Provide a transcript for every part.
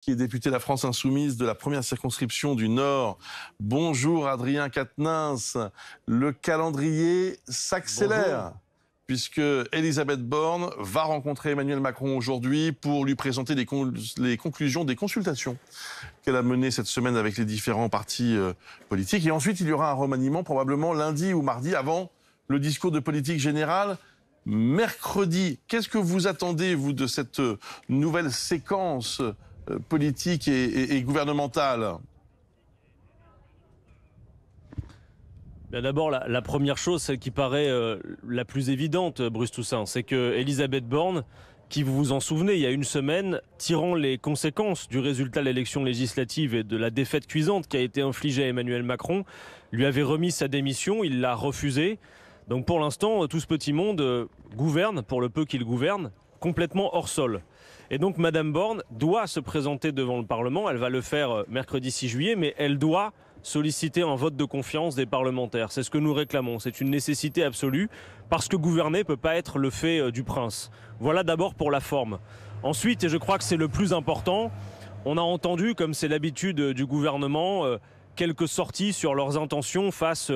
qui est député de la France Insoumise de la première circonscription du Nord. Bonjour Adrien Quatennens. Le calendrier s'accélère puisque Elisabeth Borne va rencontrer Emmanuel Macron aujourd'hui pour lui présenter les conclusions des consultations qu'elle a menées cette semaine avec les différents partis politiques. Et ensuite, il y aura un remaniement probablement lundi ou mardi avant le discours de politique générale mercredi. Qu'est-ce que vous attendez, vous, de cette nouvelle séquence politique et gouvernementale? D'abord, la première chose, celle qui paraît la plus évidente, Bruce Toussaint, c'est que Elisabeth Borne, qui, vous vous en souvenez, il y a une semaine, tirant les conséquences du résultat de l'élection législative et de la défaite cuisante qui a été infligée à Emmanuel Macron, lui avait remis sa démission, il l'a refusée. Donc pour l'instant, tout ce petit monde gouverne, pour le peu qu'il gouverne, complètement hors sol. Et donc Madame Borne doit se présenter devant le Parlement, elle va le faire mercredi 6 juillet, mais elle doit solliciter un vote de confiance des parlementaires. C'est ce que nous réclamons, c'est une nécessité absolue, parce que gouverner ne peut pas être le fait du prince. Voilà d'abord pour la forme. Ensuite, et je crois que c'est le plus important, on a entendu, comme c'est l'habitude du gouvernement, quelques sorties sur leurs intentions face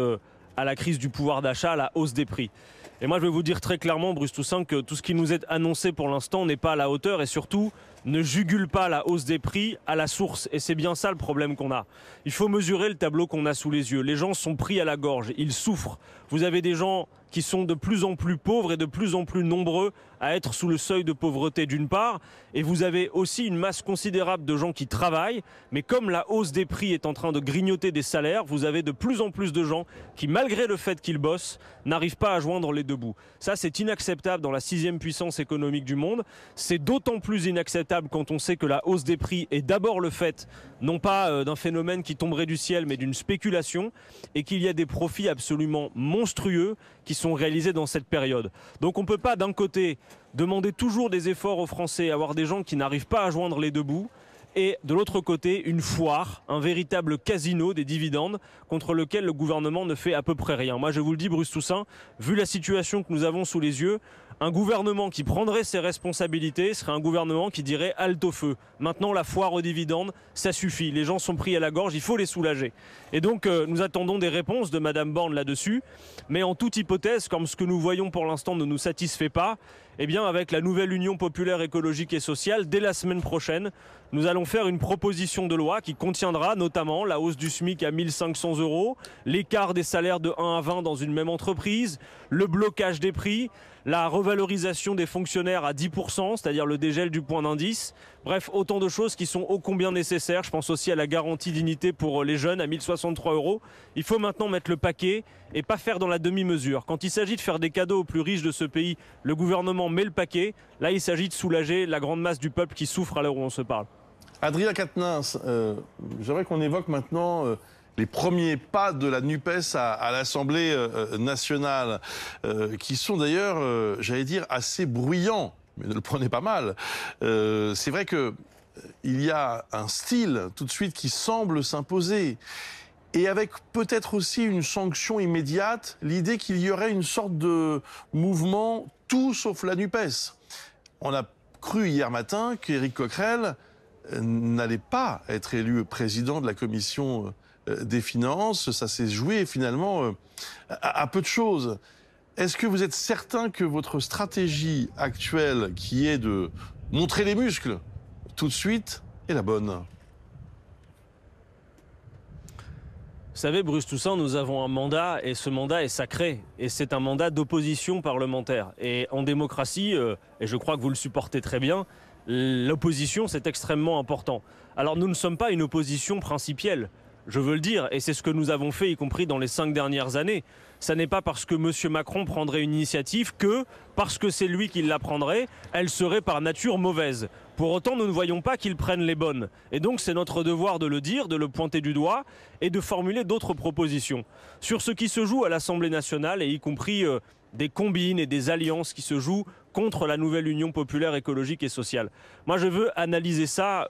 à la crise du pouvoir d'achat, à la hausse des prix. Et moi je vais vous dire très clairement, Bruce Toussaint, que tout ce qui nous est annoncé pour l'instant n'est pas à la hauteur et surtout ne jugule pas la hausse des prix à la source. Et c'est bien ça le problème qu'on a. Il faut mesurer le tableau qu'on a sous les yeux. Les gens sont pris à la gorge, ils souffrent. Vous avez des gens qui sont de plus en plus pauvres et de plus en plus nombreux à être sous le seuil de pauvreté d'une part, et vous avez aussi une masse considérable de gens qui travaillent, mais comme la hausse des prix est en train de grignoter des salaires, vous avez de plus en plus de gens qui, malgré le fait qu'ils bossent, n'arrivent pas à joindre les deux bouts. Ça, c'est inacceptable dans la 6e puissance économique du monde. C'est d'autant plus inacceptable quand on sait que la hausse des prix est d'abord le fait, non pas d'un phénomène qui tomberait du ciel, mais d'une spéculation, et qu'il y a des profits absolument monstrueux qui sont réalisés dans cette période. Donc on ne peut pas d'un côté demander toujours des efforts aux Français, avoir des gens qui n'arrivent pas à joindre les deux bouts, et de l'autre côté une foire, un véritable casino des dividendes contre lequel le gouvernement ne fait à peu près rien. Moi je vous le dis, Bruce Toussaint, vu la situation que nous avons sous les yeux, un gouvernement qui prendrait ses responsabilités serait un gouvernement qui dirait halte au feu. Maintenant la foire aux dividendes, ça suffit, les gens sont pris à la gorge, il faut les soulager. Et donc nous attendons des réponses de Madame Borne là-dessus, mais en toute hypothèse, comme ce que nous voyons pour l'instant ne nous satisfait pas, eh bien avec la nouvelle Union populaire écologique et sociale, dès la semaine prochaine, nous allons faire une proposition de loi qui contiendra notamment la hausse du SMIC à 1 500 €, l'écart des salaires de 1 à 20 dans une même entreprise, le blocage des prix, la revalorisation des fonctionnaires à 10%, c'est-à-dire le dégel du point d'indice. Bref, autant de choses qui sont ô combien nécessaires. Je pense aussi à la garantie dignité pour les jeunes à 1 063 €. Il faut maintenant mettre le paquet et pas faire dans la demi-mesure. Quand il s'agit de faire des cadeaux aux plus riches de ce pays, le gouvernement met le paquet. Là, il s'agit de soulager la grande masse du peuple qui souffre à l'heure où on se parle. Adrien Quatennens, j'aimerais qu'on évoque maintenant les premiers pas de la NUPES à l'Assemblée nationale, qui sont d'ailleurs, j'allais dire, assez bruyants, mais ne le prenez pas mal. C'est vrai qu'il y a un style tout de suite qui semble s'imposer. Et avec peut-être aussi une sanction immédiate, l'idée qu'il y aurait une sorte de mouvement tout sauf la NUPES. On a cru hier matin qu'Éric Coquerel n'allait pas être élu président de la commission des finances. Ça s'est joué finalement à peu de choses. Est-ce que vous êtes certain que votre stratégie actuelle, qui est de montrer les muscles tout de suite, est la bonne ? Vous savez, Bruce Toussaint, nous avons un mandat et ce mandat est sacré. Et c'est un mandat d'opposition parlementaire. Et en démocratie, et je crois que vous le supportez très bien, l'opposition, c'est extrêmement important. Alors nous ne sommes pas une opposition principielle, je veux le dire, et c'est ce que nous avons fait, y compris dans les 5 dernières années. Ça n'est pas parce que M. Macron prendrait une initiative que, parce que c'est lui qui la prendrait, elle serait par nature mauvaise. Pour autant, nous ne voyons pas qu'il prenne les bonnes. Et donc c'est notre devoir de le dire, de le pointer du doigt et de formuler d'autres propositions. Sur ce qui se joue à l'Assemblée nationale, et y compris des combines et des alliances qui se jouent contre la nouvelle Union populaire écologique et sociale. Moi, je veux analyser ça,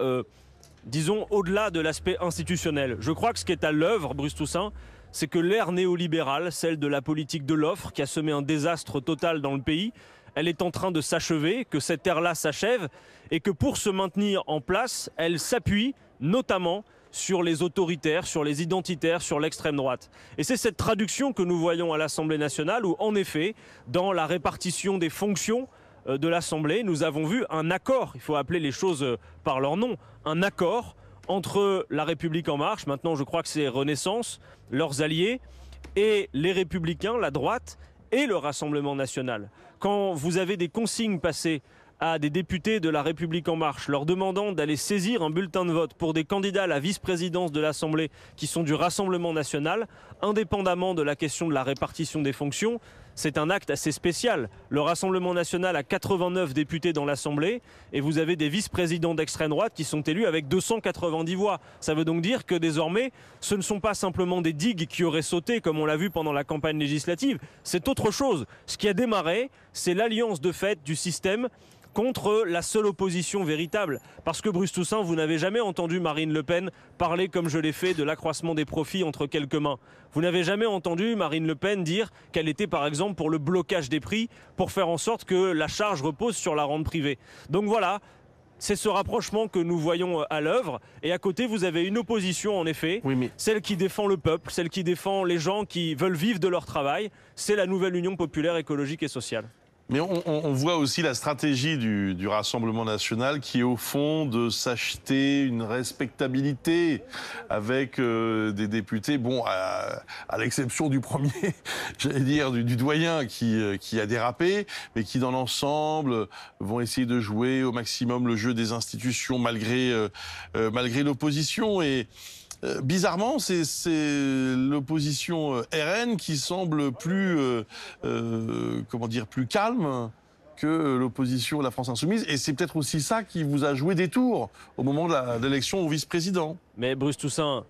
disons, au-delà de l'aspect institutionnel. Je crois que ce qui est à l'œuvre, Bruce Toussaint, c'est que l'ère néolibérale, celle de la politique de l'offre, qui a semé un désastre total dans le pays, elle est en train de s'achever, que cette ère-là s'achève et que pour se maintenir en place, elle s'appuie notamment sur les autoritaires, sur les identitaires, sur l'extrême droite. Et c'est cette traduction que nous voyons à l'Assemblée nationale où, en effet, dans la répartition des fonctions de l'Assemblée, nous avons vu un accord, il faut appeler les choses par leur nom, un accord entre La République En Marche, maintenant je crois que c'est Renaissance, leurs alliés, et les Républicains, la droite, et le Rassemblement national. Quand vous avez des consignes passées à des députés de La République En Marche, leur demandant d'aller saisir un bulletin de vote pour des candidats à la vice-présidence de l'Assemblée qui sont du Rassemblement national, indépendamment de la question de la répartition des fonctions, c'est un acte assez spécial. Le Rassemblement national a 89 députés dans l'Assemblée et vous avez des vice-présidents d'extrême droite qui sont élus avec 290 voix. Ça veut donc dire que désormais, ce ne sont pas simplement des digues qui auraient sauté comme on l'a vu pendant la campagne législative, c'est autre chose. Ce qui a démarré, c'est l'alliance de fait du système contre la seule opposition véritable. Parce que Bruce Toussaint, vous n'avez jamais entendu Marine Le Pen parler comme je l'ai fait de l'accroissement des profits entre quelques mains. Vous n'avez jamais entendu Marine Le Pen dire qu'elle était par exemple pour le blocage des prix, pour faire en sorte que la charge repose sur la rente privée. Donc voilà, c'est ce rapprochement que nous voyons à l'œuvre. Et à côté, vous avez une opposition, en effet, celle qui défend le peuple, celle qui défend les gens qui veulent vivre de leur travail. C'est la nouvelle Union populaire écologique et sociale. Mais on voit aussi la stratégie du Rassemblement national qui est au fond de s'acheter une respectabilité avec des députés, bon, à l'exception du premier, j'allais dire, du doyen qui a dérapé, mais qui dans l'ensemble vont essayer de jouer au maximum le jeu des institutions malgré l'opposition. Et bizarrement, c'est l'opposition RN qui semble plus, plus calme que l'opposition de la France Insoumise. Et c'est peut-être aussi ça qui vous a joué des tours au moment de l'élection au vice-président. Mais Bruce Toussaint,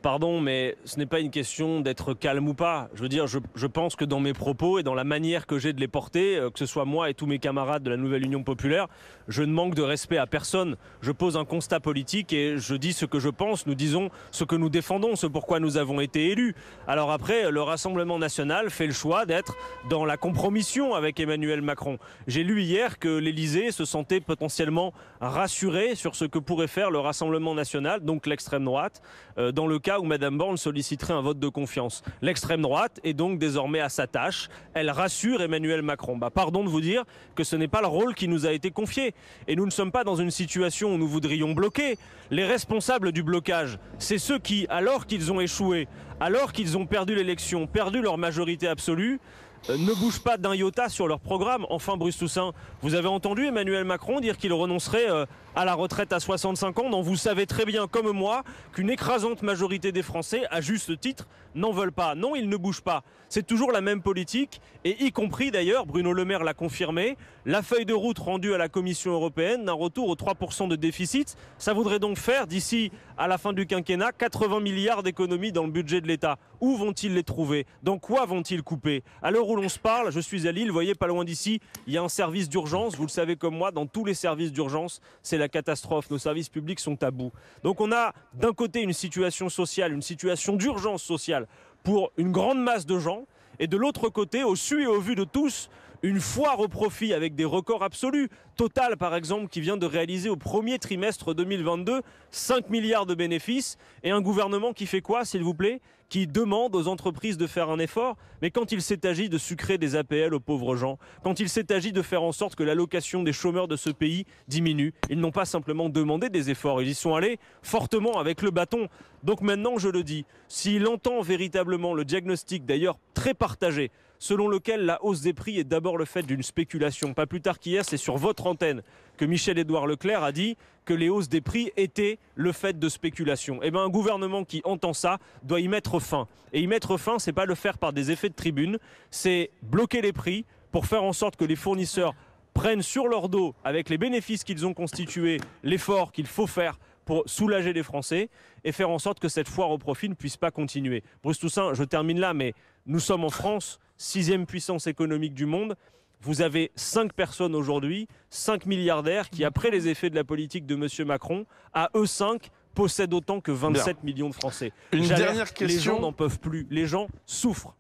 pardon, mais ce n'est pas une question d'être calme ou pas. Je veux dire, je pense que dans mes propos et dans la manière que j'ai de les porter, que ce soit moi et tous mes camarades de la Nouvelle Union populaire, je ne manque de respect à personne. Je pose un constat politique et je dis ce que je pense. Nous disons ce que nous défendons, ce pourquoi nous avons été élus. Alors après, le Rassemblement national fait le choix d'être dans la compromission avec Emmanuel Macron. J'ai lu hier que l'Élysée se sentait potentiellement rassuré sur ce que pourrait faire le Rassemblement national, donc l'extrême droite, dans le cas où Mme Borne solliciterait un vote de confiance. L'extrême droite est donc désormais à sa tâche. Elle rassure Emmanuel Macron. Pardon de vous dire que ce n'est pas le rôle qui nous a été confié. Et nous ne sommes pas dans une situation où nous voudrions bloquer. Les responsables du blocage, c'est ceux qui, alors qu'ils ont échoué, alors qu'ils ont perdu l'élection, perdu leur majorité absolue, ne bougent pas d'un iota sur leur programme. Enfin, Bruce Toussaint, vous avez entendu Emmanuel Macron dire qu'il renoncerait à la retraite à 65 ans, dont vous savez très bien, comme moi, qu'une écrasante majorité des Français, à juste titre, n'en veulent pas. Non, il ne bouge pas. C'est toujours la même politique, et y compris d'ailleurs, Bruno Le Maire l'a confirmé, la feuille de route rendue à la Commission européenne d'un retour aux 3% de déficit. Ça voudrait donc faire, d'ici à la fin du quinquennat, 80 milliards d'économies dans le budget de l'État. Où vont-ils les trouver? Dans quoi vont-ils couper? À l'heure où l'on se parle, je suis à Lille, vous voyez, pas loin d'ici, il y a un service d'urgence. Vous le savez comme moi, dans tous les services d'urgence, c'est la catastrophe. Nos services publics sont à bout. Donc on a d'un côté une situation sociale, une situation d'urgence sociale pour une grande masse de gens, et de l'autre côté, au su et au vu de tous, une foire au profit avec des records absolus. Total, par exemple, qui vient de réaliser au premier trimestre 2022 5 milliards de bénéfices, et un gouvernement qui fait quoi, s'il vous plaît? Qui demande aux entreprises de faire un effort. Mais quand il s'est agi de sucrer des APL aux pauvres gens, quand il s'est agi de faire en sorte que l'allocation des chômeurs de ce pays diminue, ils n'ont pas simplement demandé des efforts, ils y sont allés fortement avec le bâton. Donc maintenant, je le dis, s'il entend véritablement le diagnostic, d'ailleurs très partagé, selon lequel la hausse des prix est d'abord le fait d'une spéculation. Pas plus tard qu'hier, c'est sur votre antenne que Michel-Édouard Leclerc a dit que les hausses des prix étaient le fait de spéculation. Eh bien, un gouvernement qui entend ça doit y mettre fin. Et y mettre fin, c'est pas le faire par des effets de tribune, c'est bloquer les prix pour faire en sorte que les fournisseurs prennent sur leur dos, avec les bénéfices qu'ils ont constitués, l'effort qu'il faut faire pour soulager les Français et faire en sorte que cette foire au profit ne puisse pas continuer. Bruce Toussaint, je termine là, mais nous sommes en France, 6e puissance économique du monde. Vous avez 5 personnes aujourd'hui, 5 milliardaires qui, après les effets de la politique de M. Macron, à eux 5, possèdent autant que 27 millions de Français. Une dernière question. Les gens n'en peuvent plus, les gens souffrent.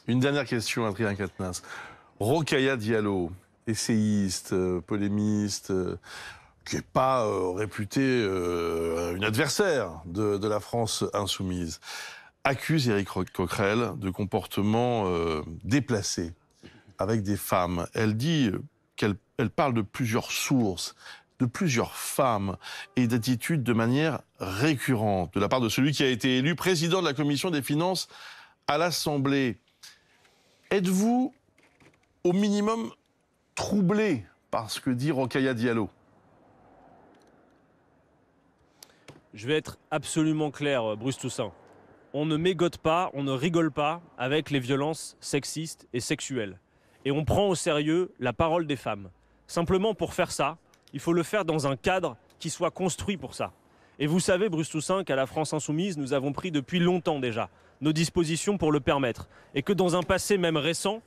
Une dernière question, Adrien Quatennens. Rokhaya Diallo, essayiste, polémiste, qui n'est pas réputée une adversaire de la France insoumise, accuse Éric Coquerel de comportements déplacés avec des femmes. Elle dit qu'elle parle de plusieurs sources, de plusieurs femmes et d'attitudes de manière récurrente de la part de celui qui a été élu président de la commission des finances à l'Assemblée. Êtes-vous au minimum troublé par ce que dit Rokhaya Diallo? Je vais être absolument clair, Bruce Toussaint. On ne mégote pas, on ne rigole pas avec les violences sexistes et sexuelles. Et on prend au sérieux la parole des femmes. Simplement, pour faire ça, il faut le faire dans un cadre qui soit construit pour ça. Et vous savez, Bruce Toussaint, qu'à la France Insoumise, nous avons pris depuis longtemps déjà nos dispositions pour le permettre. Et que dans un passé même récent,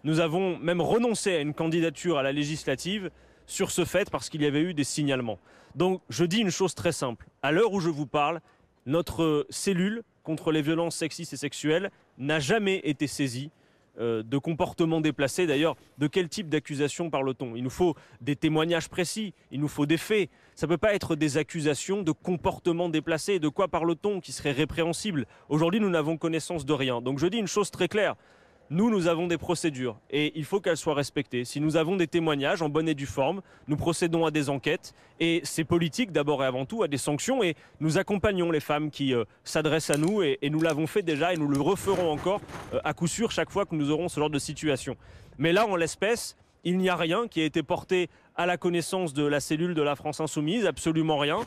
nous avons même renoncé à une candidature à la législative sur ce fait parce qu'il y avait eu des signalements. Donc je dis une chose très simple. À l'heure où je vous parle, notre cellule contre les violences sexistes et sexuelles n'a jamais été saisie de comportements déplacés. D'ailleurs, de quel type d'accusation parle-t-on? Il nous faut des témoignages précis, il nous faut des faits. Ça ne peut pas être des accusations de comportements déplacés. De quoi parle-t-on qui serait répréhensible? Aujourd'hui, nous n'avons connaissance de rien. Donc je dis une chose très claire. Nous avons des procédures et il faut qu'elles soient respectées. Si nous avons des témoignages en bonne et due forme, nous procédons à des enquêtes et c'est politique d'abord et avant tout, à des sanctions, et nous accompagnons les femmes qui s'adressent à nous et nous l'avons fait déjà et nous le referons encore à coup sûr chaque fois que nous aurons ce genre de situation. Mais là, en l'espèce, il n'y a rien qui a été porté à la connaissance de la cellule de la France Insoumise, absolument rien.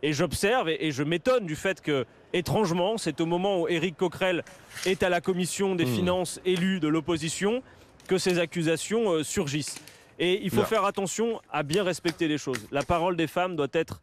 Et j'observe et je m'étonne du fait que, étrangement, c'est au moment où Éric Coquerel est à la commission des finances élue de l'opposition que ces accusations surgissent. Et il faut faire attention à bien respecter les choses. La parole des femmes doit être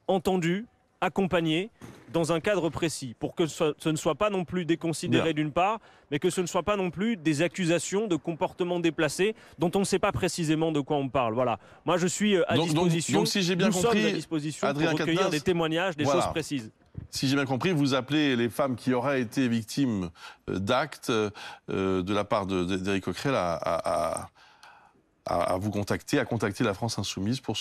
entendue, accompagnée, dans un cadre précis, pour que ce ne soit pas non plus déconsidéré d'une part, mais que ce ne soit pas non plus des accusations de comportements déplacés dont on ne sait pas précisément de quoi on parle. Voilà. Moi, je suis à disposition. Donc, si j'ai bien compris, à disposition Adrien pour recueillir Quatennens, des témoignages, des choses précises. Si j'ai bien compris, vous appelez les femmes qui auraient été victimes d'actes de la part d'Éric Coquerel à vous contacter, à contacter la France Insoumise pour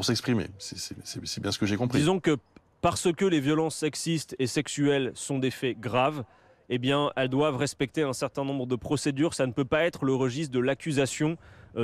s'exprimer. C'est bien ce que j'ai compris. Disons que parce que les violences sexistes et sexuelles sont des faits graves, eh bien, elles doivent respecter un certain nombre de procédures. Ça ne peut pas être le registre de l'accusation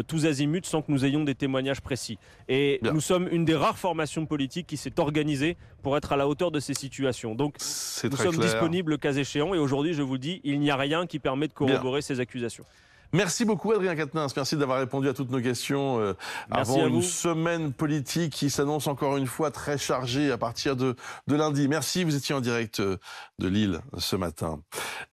tous azimuts sans que nous ayons des témoignages précis. Et nous sommes une des rares formations politiques qui s'est organisée pour être à la hauteur de ces situations. Donc, nous sommes disponibles le cas échéant. Et aujourd'hui, je vous le dis, il n'y a rien qui permet de corroborer ces accusations. Merci beaucoup Adrien Quatennens, merci d'avoir répondu à toutes nos questions avant une semaine politique qui s'annonce encore une fois très chargée à partir de lundi. Merci, vous étiez en direct de Lille ce matin.